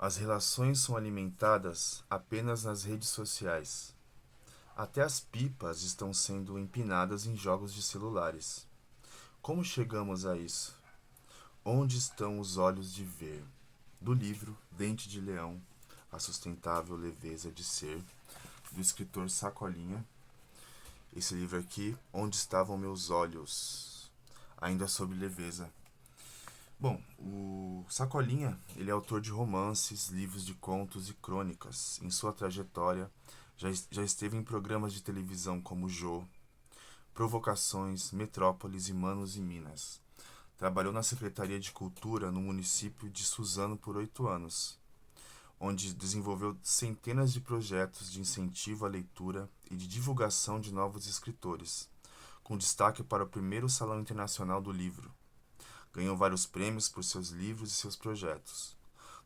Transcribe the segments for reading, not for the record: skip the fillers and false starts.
As relações são alimentadas apenas nas redes sociais. Até as pipas estão sendo empinadas em jogos de celulares. Como chegamos a isso? Onde estão os olhos de ver? Do livro Dente de Leão, A Sustentável Leveza de Ser, do escritor Sacolinha. Esse livro aqui, Onde Estavam Meus Olhos? Ainda sobre leveza. Bom, o Sacolinha, ele é autor de romances, livros de contos e crônicas. Em sua trajetória, já esteve em programas de televisão como Jô, Provocações, Metrópolis e Manos e Minas. Trabalhou na Secretaria de Cultura no município de Suzano por 8 anos, onde desenvolveu centenas de projetos de incentivo à leitura e de divulgação de novos escritores, com destaque para o primeiro Salão Internacional do Livro. Ganhou vários prêmios por seus livros e seus projetos.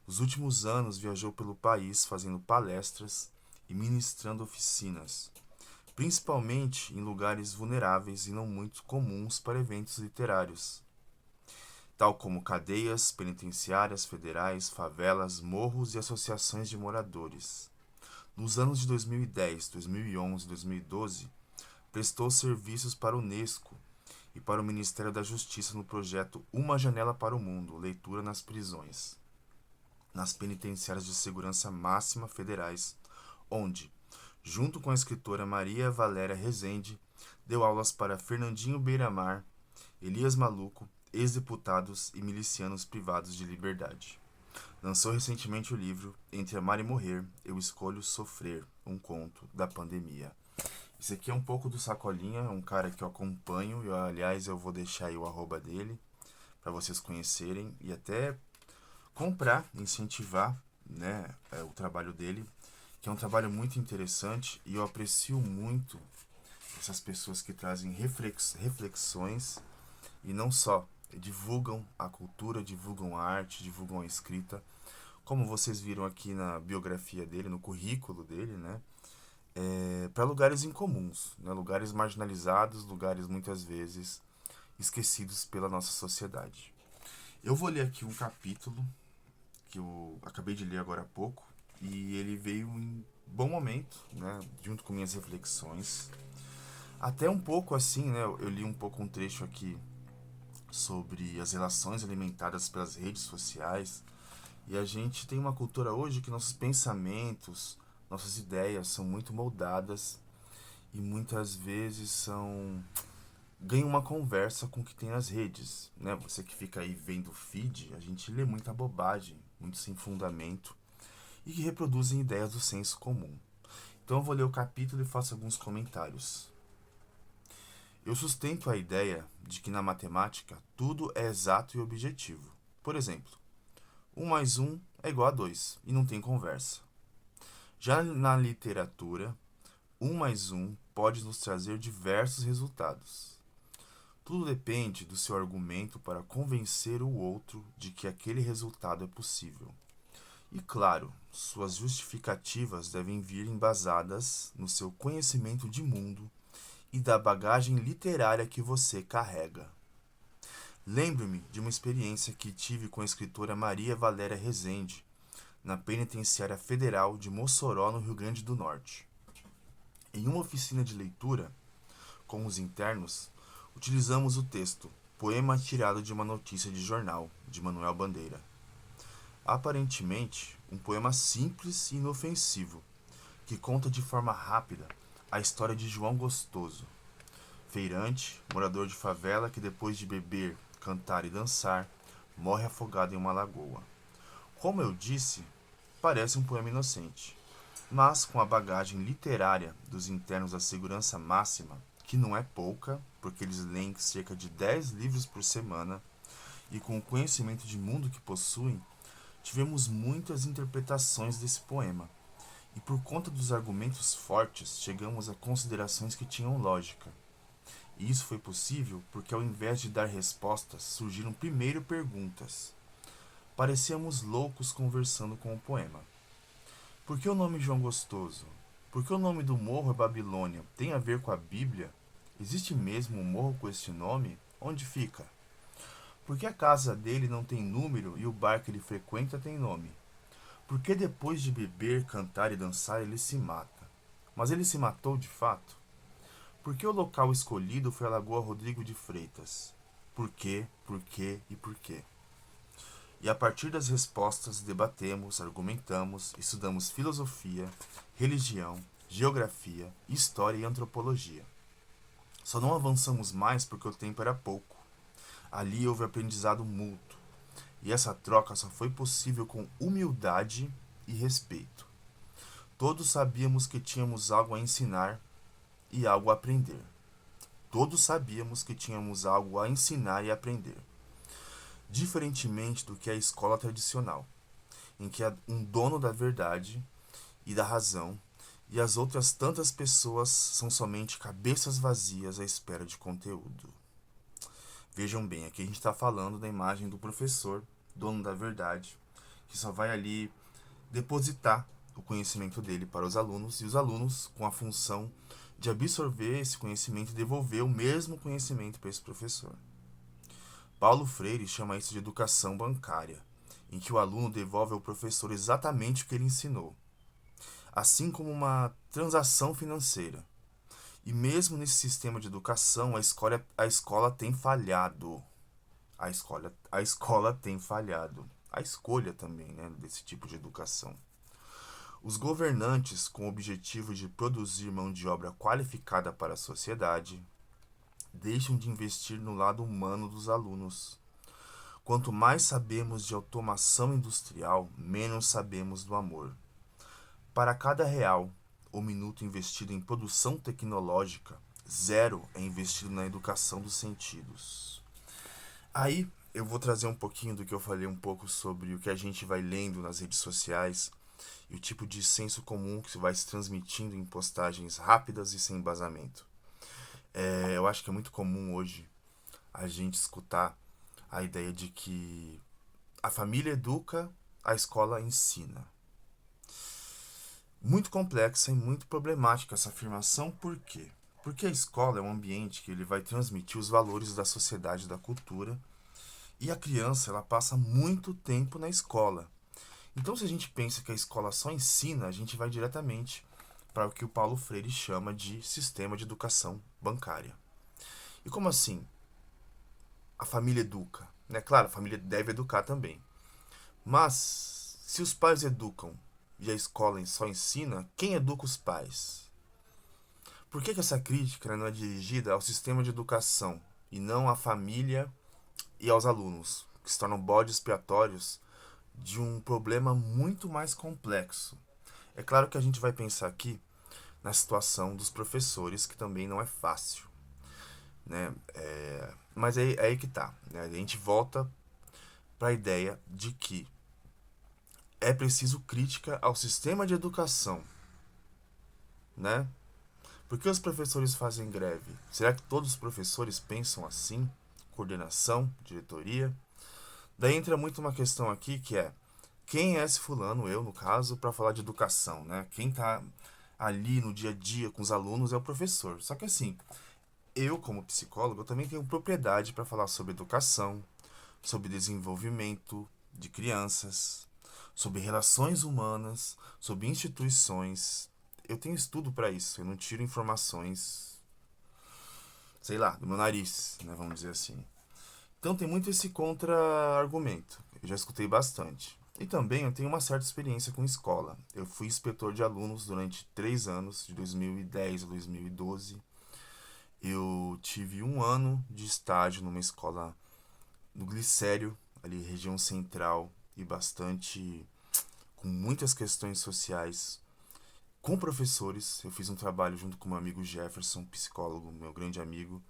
Nos últimos anos viajou pelo país fazendo palestras e ministrando oficinas, principalmente em lugares vulneráveis e não muito comuns para eventos literários, tal como cadeias penitenciárias federais, favelas, morros e associações de moradores. Nos anos de 2010, 2011 e 2012, prestou serviços para a Unesco e para o Ministério da Justiça no projeto Uma Janela para o Mundo, leitura nas prisões, nas penitenciárias de segurança máxima federais, onde, junto com a escritora Maria Valéria Rezende, deu aulas para Fernandinho Beiramar, Elias Maluco, ex-deputados e milicianos privados de liberdade. Lançou recentemente o livro Entre Amar e Morrer, Eu Escolho Sofrer, um conto da pandemia. Esse aqui é um pouco do Sacolinha, é um cara que eu acompanho, e aliás eu vou deixar aí o arroba dele para vocês conhecerem e até comprar, incentivar, né, o trabalho dele, que é um trabalho muito interessante e eu aprecio muito essas pessoas que trazem reflexões e não só divulgam a cultura, divulgam a arte, divulgam a escrita, como vocês viram aqui na biografia dele, no currículo dele, né? Para lugares incomuns, né? Lugares marginalizados, lugares muitas vezes esquecidos pela nossa sociedade. Eu vou ler aqui um capítulo que eu acabei de ler agora há pouco e ele veio em bom momento, né? Junto com minhas reflexões. Até um pouco assim, né? Eu li um pouco um trecho aqui sobre as relações alimentadas pelas redes sociais. E a gente tem uma cultura hoje que nossos pensamentos, nossas ideias são muito moldadas e muitas vezes são ganha uma conversa com o que tem nas redes, né? Você que fica aí vendo feed, a gente lê muita bobagem, muito sem fundamento e que reproduzem ideias do senso comum. Então eu vou ler o capítulo e faço alguns comentários. Eu sustento a ideia de que na matemática tudo é exato e objetivo. Por exemplo, 1 mais 1 é igual a 2 e não tem conversa. Já na literatura, 1 mais 1 pode nos trazer diversos resultados. Tudo depende do seu argumento para convencer o outro de que aquele resultado é possível. E claro, suas justificativas devem vir embasadas no seu conhecimento de mundo e da bagagem literária que você carrega. Lembro-me de uma experiência que tive com a escritora Maria Valéria Rezende, na Penitenciária Federal de Mossoró, no Rio Grande do Norte. Em uma oficina de leitura, com os internos, utilizamos o texto Poema tirado de uma notícia de jornal, de Manuel Bandeira. Aparentemente, um poema simples e inofensivo, que conta de forma rápida a história de João Gostoso, feirante, morador de favela que depois de beber, cantar e dançar, morre afogado em uma lagoa. Como eu disse, parece um poema inocente, mas com a bagagem literária dos internos da segurança máxima, que não é pouca, porque eles leem cerca de 10 livros por semana, e com o conhecimento de mundo que possuem, tivemos muitas interpretações desse poema. E por conta dos argumentos fortes, chegamos a considerações que tinham lógica. E isso foi possível porque, ao invés de dar respostas, surgiram primeiro perguntas. Parecíamos loucos conversando com o poema. Por que o nome João Gostoso? Por que o nome do morro é Babilônia? Tem a ver com a Bíblia? Existe mesmo um morro com este nome? Onde fica? Por que a casa dele não tem número e o bar que ele frequenta tem nome? Porque depois de beber, cantar e dançar, ele se mata. Mas ele se matou de fato? Por que o local escolhido foi a Lagoa Rodrigo de Freitas? Por quê, por quê e por quê? E a partir das respostas, debatemos, argumentamos, estudamos filosofia, religião, geografia, história e antropologia. Só não avançamos mais porque o tempo era pouco. Ali houve aprendizado mútuo. E essa troca só foi possível com humildade e respeito. Todos sabíamos que tínhamos algo a ensinar e algo a aprender. Todos sabíamos que tínhamos algo a ensinar e aprender. Diferentemente do que a escola tradicional, em que há um dono da verdade e da razão, e as outras tantas pessoas são somente cabeças vazias à espera de conteúdo. Vejam bem, aqui a gente está falando da imagem do professor, dono da verdade, que só vai ali depositar o conhecimento dele para os alunos, e os alunos com a função de absorver esse conhecimento e devolver o mesmo conhecimento para esse professor. Paulo Freire chama isso de educação bancária, em que o aluno devolve ao professor exatamente o que ele ensinou, assim como uma transação financeira. E mesmo nesse sistema de educação, a escola tem falhado. A escola tem falhado. A escolha também, né, desse tipo de educação. Os governantes, com o objetivo de produzir mão de obra qualificada para a sociedade, deixam de investir no lado humano dos alunos. Quanto mais sabemos de automação industrial, menos sabemos do amor. Para cada real ou minuto investido em produção tecnológica, 0 é investido na educação dos sentidos. Aí eu vou trazer um pouquinho do que eu falei um pouco sobre o que a gente vai lendo nas redes sociais e o tipo de senso comum que vai se transmitindo em postagens rápidas e sem embasamento. Eu acho que é muito comum hoje a gente escutar a ideia de que a família educa, a escola ensina. Muito complexa e muito problemática essa afirmação, por quê? Porque a escola é um ambiente que ele vai transmitir os valores da sociedade e da cultura, e a criança ela passa muito tempo na escola. Então, se a gente pensa que a escola só ensina, a gente vai diretamente para o que o Paulo Freire chama de sistema de educação bancária. E como assim? A família educa, né? Claro, a família deve educar também. Mas, se os pais educam e a escola só ensina, quem educa os pais? Por que essa crítica não é dirigida ao sistema de educação e não à família e aos alunos, que se tornam bodes expiatórios de um problema muito mais complexo? É claro que a gente vai pensar aqui na situação dos professores, que também não é fácil, né? Mas é aí que tá, né? A gente volta para a ideia de que é preciso crítica ao sistema de educação, né? Por que os professores fazem greve? Será que todos os professores pensam assim? Coordenação, diretoria? Daí entra muito uma questão aqui que é: quem é esse fulano, eu no caso, para falar de educação, né? Quem tá ali no dia a dia com os alunos é o professor. Só que assim, eu como psicólogo, eu também tenho propriedade para falar sobre educação, sobre desenvolvimento de crianças, sobre relações humanas, sobre instituições. Eu tenho estudo para isso, eu não tiro informações, sei lá, do meu nariz, né, vamos dizer assim. Então tem muito esse contra-argumento, eu já escutei bastante. E também eu tenho uma certa experiência com escola. Eu fui inspetor de alunos durante 3 anos, de 2010 a 2012. Eu tive 1 ano de estágio numa escola no Glicério, ali região central, e bastante com muitas questões sociais com professores. Eu fiz um trabalho junto com meu amigo Jefferson, psicólogo, meu grande amigo.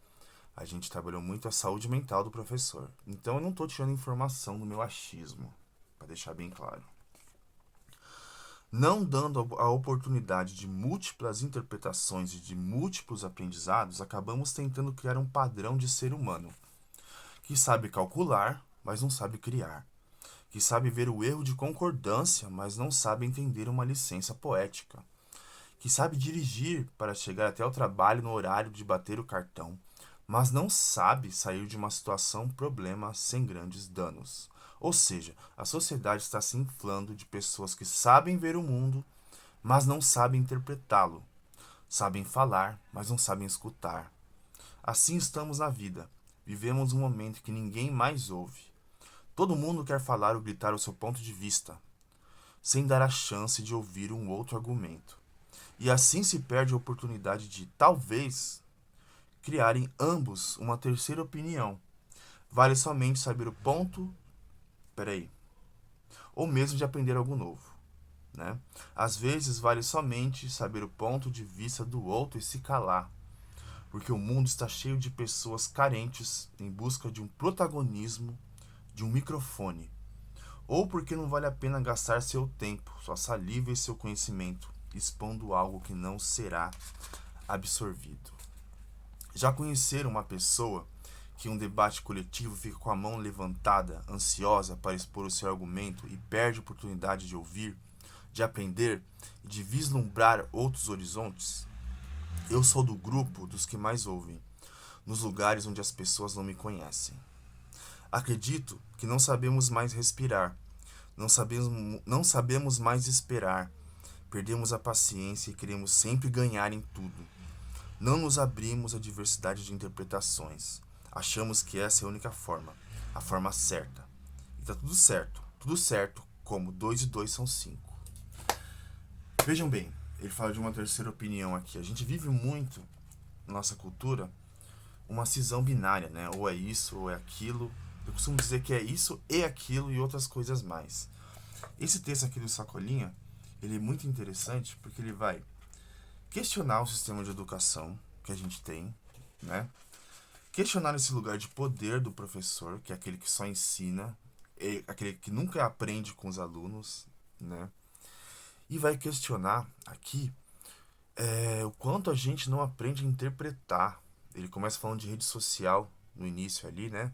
A gente trabalhou muito a saúde mental do professor. Então eu não estou tirando informação do meu achismo, para deixar bem claro. Não dando a oportunidade de múltiplas interpretações e de múltiplos aprendizados, acabamos tentando criar um padrão de ser humano, que sabe calcular, mas não sabe criar, que sabe ver o erro de concordância, mas não sabe entender uma licença poética, que sabe dirigir para chegar até o trabalho no horário de bater o cartão, mas não sabe sair de uma situação problema sem grandes danos. Ou seja, a sociedade está se inflando de pessoas que sabem ver o mundo, mas não sabem interpretá-lo. Sabem falar, mas não sabem escutar. Assim estamos na vida. Vivemos um momento que ninguém mais ouve. Todo mundo quer falar ou gritar o seu ponto de vista, sem dar a chance de ouvir um outro argumento. E assim se perde a oportunidade de, talvez, criarem ambos uma terceira opinião. Vale somente saber o ponto. Peraí. Ou mesmo de aprender algo novo. Né? Às vezes vale somente saber o ponto de vista do outro e se calar. Porque o mundo está cheio de pessoas carentes em busca de um protagonismo, de um microfone. Ou porque não vale a pena gastar seu tempo, sua saliva e seu conhecimento expondo algo que não será absorvido. Já conheceram uma pessoa que em um debate coletivo fica com a mão levantada, ansiosa para expor o seu argumento e perde a oportunidade de ouvir, de aprender e de vislumbrar outros horizontes? Eu sou do grupo dos que mais ouvem, nos lugares onde as pessoas não me conhecem. Acredito que não sabemos mais respirar, não sabemos mais esperar, perdemos a paciência e queremos sempre ganhar em tudo. Não nos abrimos à diversidade de interpretações. Achamos que essa é a única forma, a forma certa. E tá tudo certo, como 2 e 2 são 5. Vejam bem, ele fala de uma terceira opinião aqui. A gente vive muito, na nossa cultura, uma cisão binária, né? Ou é isso, ou é aquilo. Eu costumo dizer que é isso e aquilo e outras coisas mais. Esse texto aqui do Sacolinha, ele é muito interessante porque ele vai questionar o sistema de educação que a gente tem, né? Questionar esse lugar de poder do professor, que é aquele que só ensina, aquele que nunca aprende com os alunos, né? E vai questionar aqui o quanto a gente não aprende a interpretar. Ele começa falando de rede social no início ali, né?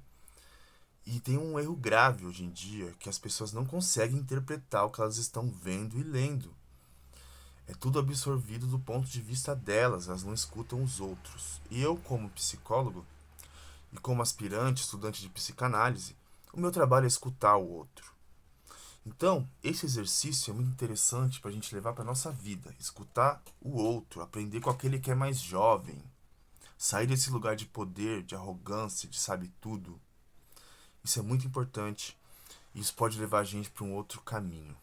E tem um erro grave hoje em dia, que as pessoas não conseguem interpretar o que elas estão vendo e lendo. É tudo absorvido do ponto de vista delas, elas não escutam os outros. E eu, como psicólogo, e como aspirante, estudante de psicanálise, o meu trabalho é escutar o outro. Então, esse exercício é muito interessante para a gente levar para a nossa vida. Escutar o outro, aprender com aquele que é mais jovem. Sair desse lugar de poder, de arrogância, de sabe tudo. Isso é muito importante e isso pode levar a gente para um outro caminho.